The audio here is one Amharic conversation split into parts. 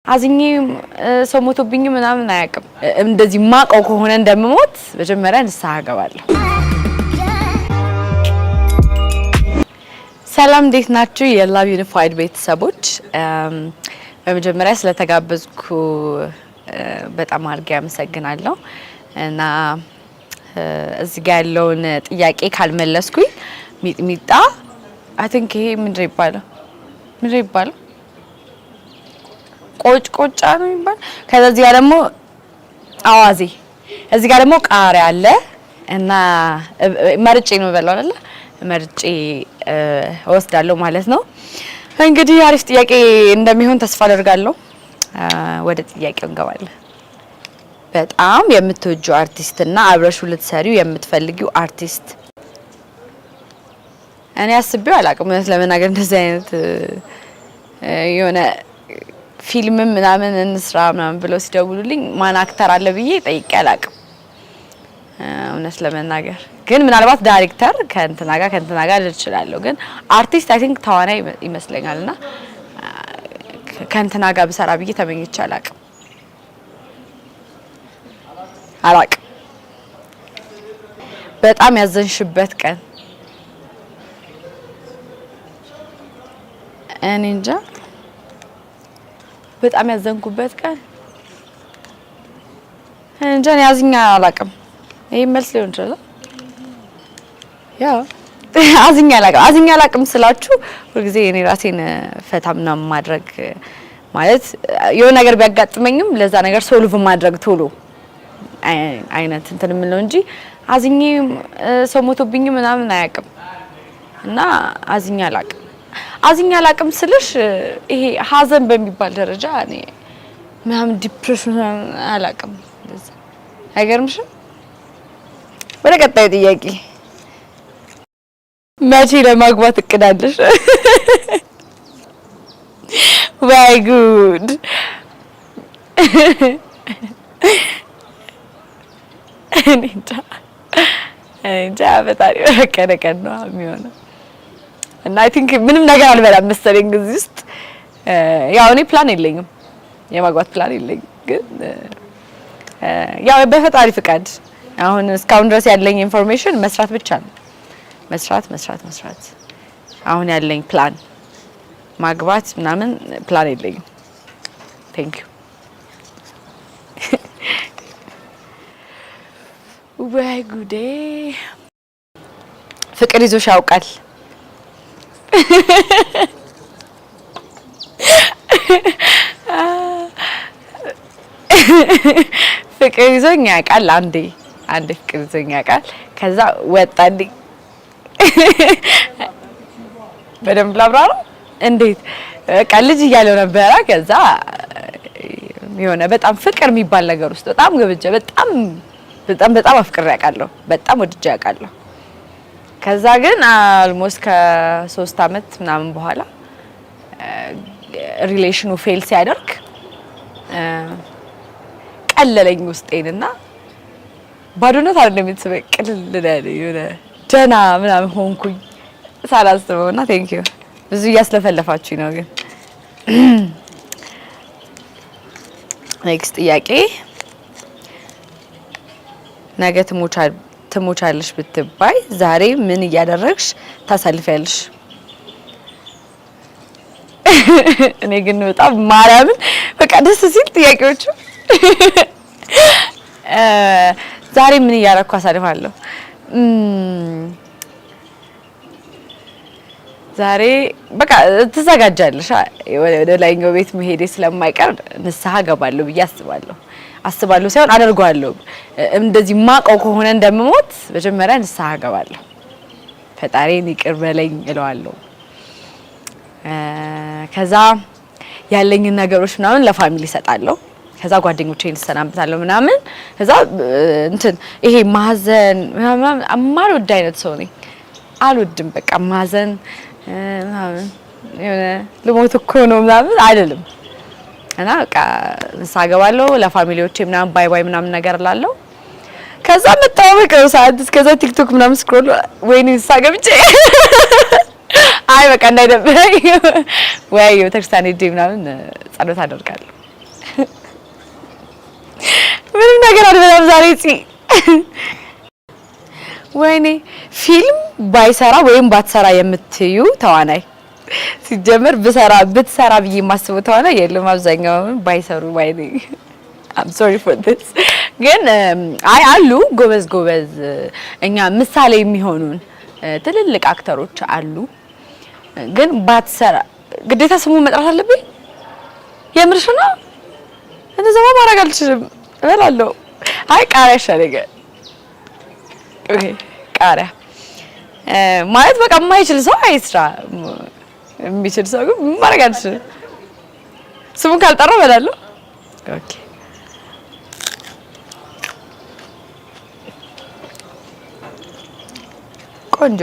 አዝኜ ሰው ሞቶብኝ ምናምን አያውቅም። እንደዚህ ማቀው ከሆነ እንደምሞት መጀመሪያ ንስሐ ገባለሁ። ሰላም እንዴት ናችሁ? የላቭ ዩኒፋይድ ቤተሰቦች በመጀመሪያ ስለተጋበዝኩ በጣም አድርጌ አመሰግናለሁ እና እዚህ ጋር ያለውን ጥያቄ ካልመለስኩኝ ሚጥሚጣ አይ ቲንክ ይሄ ምንድነው ይባላል ቆጭቆጫ ነው የሚባል። ከዚህ ጋር ደግሞ አዋዜ፣ እዚህ ጋር ደግሞ ቃሪያ አለ እና መርጬ ነው በላው አይደል? መርጬ ወስዳለሁ ማለት ነው። እንግዲህ አሪፍ ጥያቄ እንደሚሆን ተስፋ አደርጋለሁ። ወደ ጥያቄው እንገባለን። በጣም የምትወጂው አርቲስት እና አብረሹ ልትሰሪው የምትፈልጊው አርቲስት? እኔ አስቤው አላውቅም ለመናገር እንደዚህ አይነት የሆነ ፊልም ምናምን እንስራ ምናምን ብለው ሲደውሉልኝ ማን አክተር አለ ብዬ ጠይቄ አላውቅም እውነት ለመናገር። ግን ምናልባት ዳይሬክተር ከእንትና ጋር ልችላለሁ። ግን አርቲስት አይ ቲንክ ተዋናይ ይመስለኛልና ከእንትና ጋር ብሰራ ብዬ ተመኝቼ አላውቅም። በጣም ያዘንሽበት ቀን? እኔ እንጃ በጣም ያዘንኩበት ቀን እንጃ ያዝኛ አላውቅም። ይሄ መልስ ሊሆን ይችላል። ያው አዝኛ አላውቅም ስላችሁ ሁልጊዜ እኔ ራሴን ፈታም ነው ማድረግ ማለት የሆነ ነገር ቢያጋጥመኝም ለዛ ነገር ሶልቭ ማድረግ ቶሎ አይነት እንትን ምን ነው እንጂ አዝኜ ሰው ሞቶብኝ ምናምን አያውቅም እና አዝኛ አላውቅም ስልሽ ይሄ ሀዘን በሚባል ደረጃ እኔ ምናምን ዲፕሬሽን አላውቅም። እንደዛ አይገርምሽም? ወደ ቀጣዩ ጥያቄ፣ መቼ ለማግባት እቅዳለሽ? ወይ ጉድ! እኔ እንጃ በጣም ረቀቀን ነው የሚሆነው እና አይ ቲንክ ምንም ነገር አልበላም መሰለኝ እዚህ ውስጥ። ያው እኔ ፕላን የለኝም፣ የማግባት ፕላን የለኝም። ግን ያው በፈጣሪ ፍቃድ አሁን እስካሁን ድረስ ያለኝ ኢንፎርሜሽን መስራት ብቻ ነው። መስራት አሁን ያለኝ ፕላን፣ ማግባት ምናምን ፕላን የለኝም። ቴንክ ዩ። ወይ ጉዴ! ፍቅር ይዞሽ ያውቃል? ፍቅር ይዞኝ ያውቃል። አንዴ ፍቅር ይዞኝ ያውቃል። ከዛ ወጣልኝ። በደንብ ላብራራው እንዴት? በቃ ልጅ እያለሁ ነበረ። ከዛ የሆነ በጣም ፍቅር የሚባል ነገር ውስጥ በጣም ገብቼ በጣም አፍቅሬ ያውቃለሁ። በጣም ወድጄ ያውቃለሁ። ከዛ ግን አልሞስት ከ3 አመት ምናምን በኋላ ሪሌሽኑ ፌል ሲያደርግ ቀለለኝ ውስጤንና ባዶነት አይደለም የተሰበኝ ቅልል የሆነ ደና ምናምን ሆንኩኝ ሳላስበውና ቴንክ ዩ። ብዙ እያስለፈለፋችሁኝ ነው። ግን ኔክስት ጥያቄ፣ ነገ ትሞቻለሽ ብትባይ ዛሬ ምን እያደረግሽ ታሳልፊያለሽ? እኔ ግን በጣም ማርያምን በቃ ደስ ሲል ጥያቄዎቹ ዛሬ ምን እያደረግኩ አሳልፋለሁ? ዛሬ በቃ ትዘጋጃለሽ። ወደ ላይኛው ቤት መሄዴ ስለማይቀር ንስሐ ገባለሁ ብዬ አስባለሁ ሳይሆን አደርጋለሁ። እንደዚህ ማቀው ከሆነ እንደምሞት መጀመሪያ ንስሐ ገባለሁ። ፈጣሪን ይቅር በለኝ እለዋለሁ። ከዛ ያለኝን ነገሮች ምናምን ለፋሚሊ ሰጣለሁ። ከዛ ጓደኞቼን ሰናብታለሁ ምናምን። ከዛ ይሄ ማዘን ምናምን አማልወድ አይነት ሰው ነኝ። አልወድም በቃ ማዘን ምናምን የሆነ ልሞት እኮ ነው ምናምን አይደለም። እና በቃ ንስሐ ገባለሁ። ለፋሚሊዎቼ ምናምን ባይ ምናምን ነገር እላለሁ። ከዛ መጣበቅ ሰዓት እስከዛ ቲክቶክ ምናምን ስክሮል ወይኔ ንስሐ ገብቼ አይ በቃ እንዳይደብረኝ ወይ ቤተክርስቲያን ሄጄ ምናምን ጸሎት አደርጋለሁ። ነገር አልበላም ዛሬ ወይኔ ፊልም ባይሰራ ወይም ባትሰራ የምትዩ ተዋናይ ሲጀመር ብትሰራ ብዬ ማስበው ተዋናይ የለም አብዛኛው ባይሰሩ ወይኔ I'm sorry for this ግን አሉ ጎበዝ እኛ ምሳሌ የሚሆኑን ትልልቅ አክተሮች አሉ ግን ባትሰራ ግዴታ ስሙ መጥራት አለብኝ የምርሽ ነው እንደዛ ማድረግ አልችልም እበላለሁ አይ ቃሪያ ይሻለኛል ኦኬ ቃሪያ ማለት በቃ የማይችል ሰው አይስራ የሚችል ሰው ግን ማድረግ አልችልም ስሙን ካልጠራ እበላለሁ ኦኬ ቆንጆ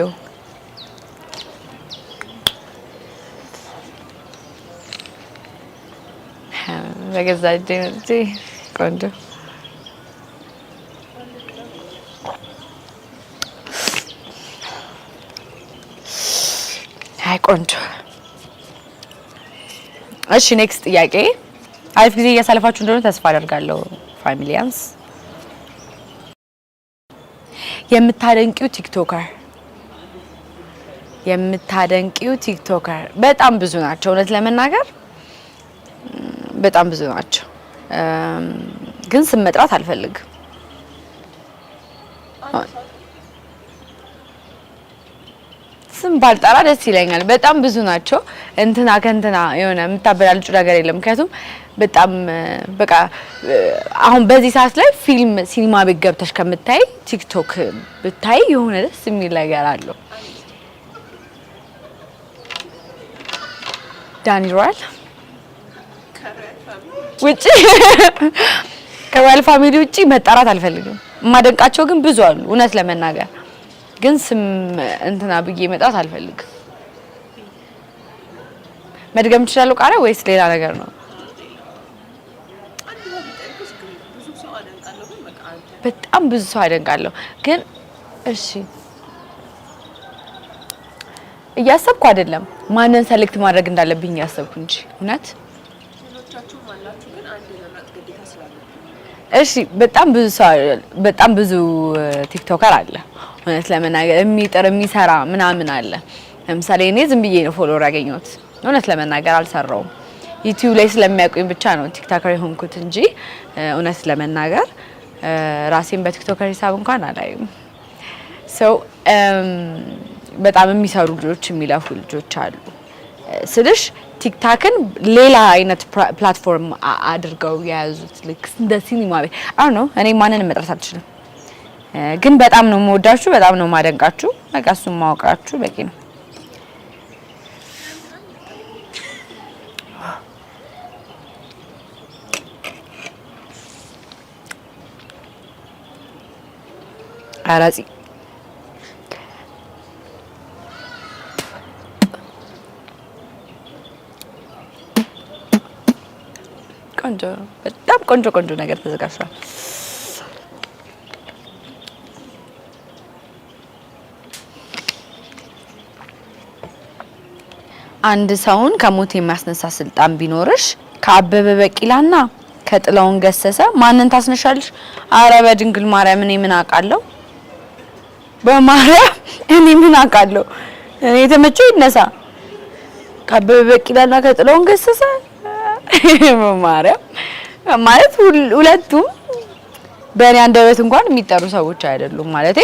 በገዛ እጄ ቆንጆ አይ ቆንጆ እሺ ኔክስት ጥያቄ አሪፍ ጊዜ እያሳለፋችሁ እንደሆነ ተስፋ አደርጋለሁ ፋሚሊያንስ የምታደንቂው ቲክቶከር በጣም ብዙ ናቸው እውነት ለመናገር በጣም ብዙ ናቸው ግን ስም መጥራት አልፈልግም ስም ባልጠራ ደስ ይለኛል በጣም ብዙ ናቸው እንትና ከእንትና የሆነ የምታበላልጩ ነገር የለም ምክንያቱም በጣም በቃ አሁን በዚህ ሰዓት ላይ ፊልም ሲኒማ ቤት ገብተሽ ከምታይ ቲክቶክ ብታይ የሆነ ደስ የሚል ነገር አለው ዳኒ ሮያል ውጪ ከሮያል ፋሚሊ ውጪ መጣራት አልፈልግም ማደንቃቸው ግን ብዙ አሉ እውነት ለመናገር ግን ስም እንትና ብዬ መጣት አልፈልግም መድገም ትችላለህ ቃሪያ ወይስ ሌላ ነገር ነው በጣም ብዙ ሰው አደንቃለሁ ግን እሺ እያሰብኩ አይደለም ማንን ሰሌክት ማድረግ እንዳለብኝ እያሰብኩ እንጂ እውነት እሺ በጣም ብዙ ቲክቶከር አለ እውነት ለመናገር የሚጥር የሚሰራ ምናምን አለ ለምሳሌ እኔ ዝም ብዬ ነው ፎሎወር ያገኘሁት እውነት ለመናገር አልሰራውም ዩቲዩብ ላይ ስለሚያውቁኝ ብቻ ነው ቲክቶከር የሆንኩት እንጂ እውነት ለመናገር ራሴን በቲክቶከር ሂሳብ እንኳን አላየም ሶ በጣም የሚሰሩ ልጆች የሚለፉ ልጆች አሉ ስልሽ ቲክታክን ሌላ አይነት ፕላትፎርም አድርገው ያዙት ልክ እንደ ሲኒማ ቤት አይ ነው እኔ ማንንም መጥራት አልችልም ግን በጣም ነው የምወዳችሁ በጣም ነው ማደንቃችሁ በቃ እሱን ማወቃችሁ በቂ ነው አራጺ ቆንጆ በጣም ቆንጆ ነገር ተዘጋጅቷል አንድ ሰውን ከሞት የሚያስነሳ ስልጣን ቢኖርሽ ከአበበ በቂላና ከጥላውን ገሰሰ ማንን ታስነሻለሽ አረ በድንግል ማርያም እኔ ምን አውቃለሁ በማርያም እኔ ምን አውቃለሁ እኔ የተመቸው ይነሳ ከአበበ በቂላና ከጥላውን ገሰሰ በማርያም ማለት ሁለቱም በእኔ አንደበት እንኳን የሚጠሩ ሰዎች አይደሉም ማለቴ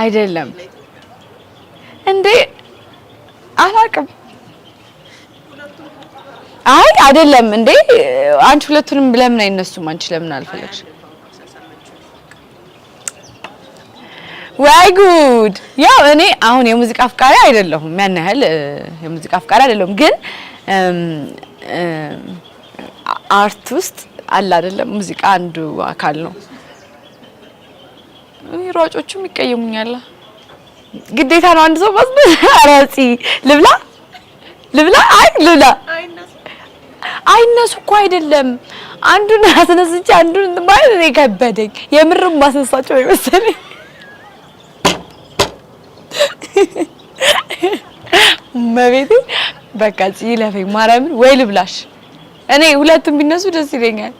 አይደለም እንዴ አላቅም አይ አይደለም እንዴ አንቺ ሁለቱንም ለምን አይነሱም አንቺ ለምን አልፈለግሽ ወይ ጉድ ያው እኔ አሁን የሙዚቃ አፍቃሪ አይደለሁም ያን ያህል የሙዚቃ አፍቃሪ አይደለሁም ግን አርት ውስጥ አለ አይደለም ሙዚቃ አንዱ አካል ነው እኔ ሯጮቹም ይቀየሙኛል ግዴታ ነው አንድ ሰው ማስበል አራጺ ልብላ አይ ልብላ አይነሱ እኮ አይደለም አንዱን አስነስቼ አንዱን ማለት ነው ከበደኝ የምርም ማስነሳቸው አይመስልኝ መቤቴ በቃ ይለፈኝ ማርያምን ወይ ልብላሽ እኔ ሁለቱም ቢነሱ ደስ ይለኛል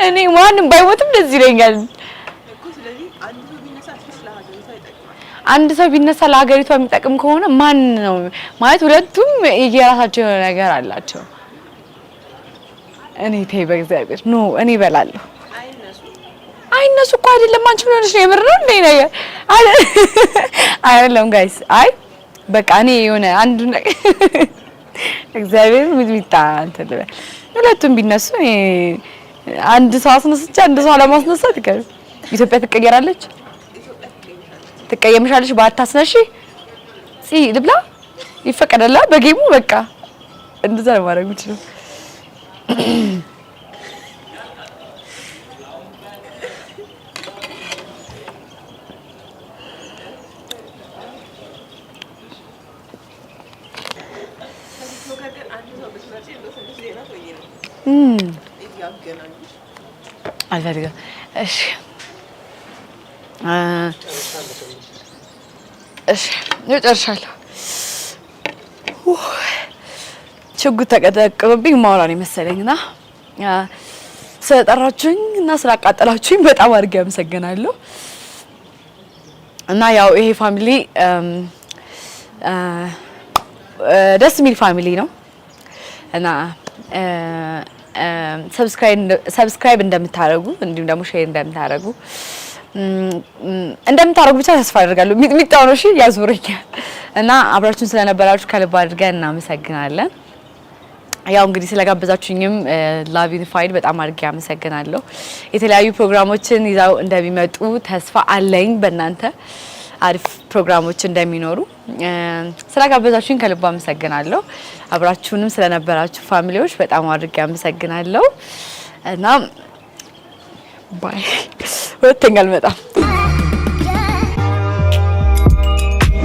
እኔ ማንም ባይሞትም ደስ ይለኛል እኮ። ስለዚህ አንድ ሰው ቢነሳ ለሀገሪቷ የሚጠቅም ከሆነ ማን ነው ማለት? ሁለቱም የራሳቸው የሆነ ነገር አላቸው። እኔ ተይ በእግዚአብሔር ኖ እኔ እበላለሁ። አይነሱ እኮ አይደለም። አንቺ ምን ሆነሽ ነው? የምር ነው እንዴ ነገር አይደለም ጋይስ። አይ በቃ እኔ የሆነ አንዱ ነገር እግዚአብሔር ሚጥሚጣ እንትን ሁለቱም ቢነሱ አንድ ሰው አስነስቼ አንድ ሰው አለማስነሳት ይቀር። ኢትዮጵያ ትቀየራለች። ትቀየምሻለሽ ባታስነሺ ልብላ ይፈቀዳል በጌሙ በቃ እንደዛ ነው ማድረግ የምችለው። አልፈልግም። እሺ እሺ እጨርሻለሁ። ችግር ተቀጠቀብኝ ማውራን መሰለኝና ስለጠራችሁኝ እና ስላቃጠላችሁኝ በጣም አድርጌ አመሰግናለሁ። እና ያው ይሄ ፋሚሊ ደስ የሚል ፋሚሊ ነው እና ሰብስክራይብ እንደምታደርጉ እንዲሁም ደግሞ ሼር እንደምታደርጉ ብቻ ተስፋ አደርጋለሁ። ሚጥሚጣው ነው እሺ ያዞረኛል። እና አብራችሁን ስለነበራችሁ ከልብ አድርገን እናመሰግናለን። ያው እንግዲህ ስለጋበዛችሁኝም ላቪኒፋይድ በጣም አድርጌ አመሰግናለሁ። የተለያዩ ፕሮግራሞችን ይዛው እንደሚመጡ ተስፋ አለኝ። በእናንተ አሪፍ ፕሮግራሞች እንደሚኖሩ ስለጋበዛችሁኝ ከልብ አመሰግናለሁ። አብራችሁንም ስለነበራችሁ ፋሚሊዎች በጣም አድርጌ አመሰግናለሁ እና ባይ። ሁለተኛ አልመጣም።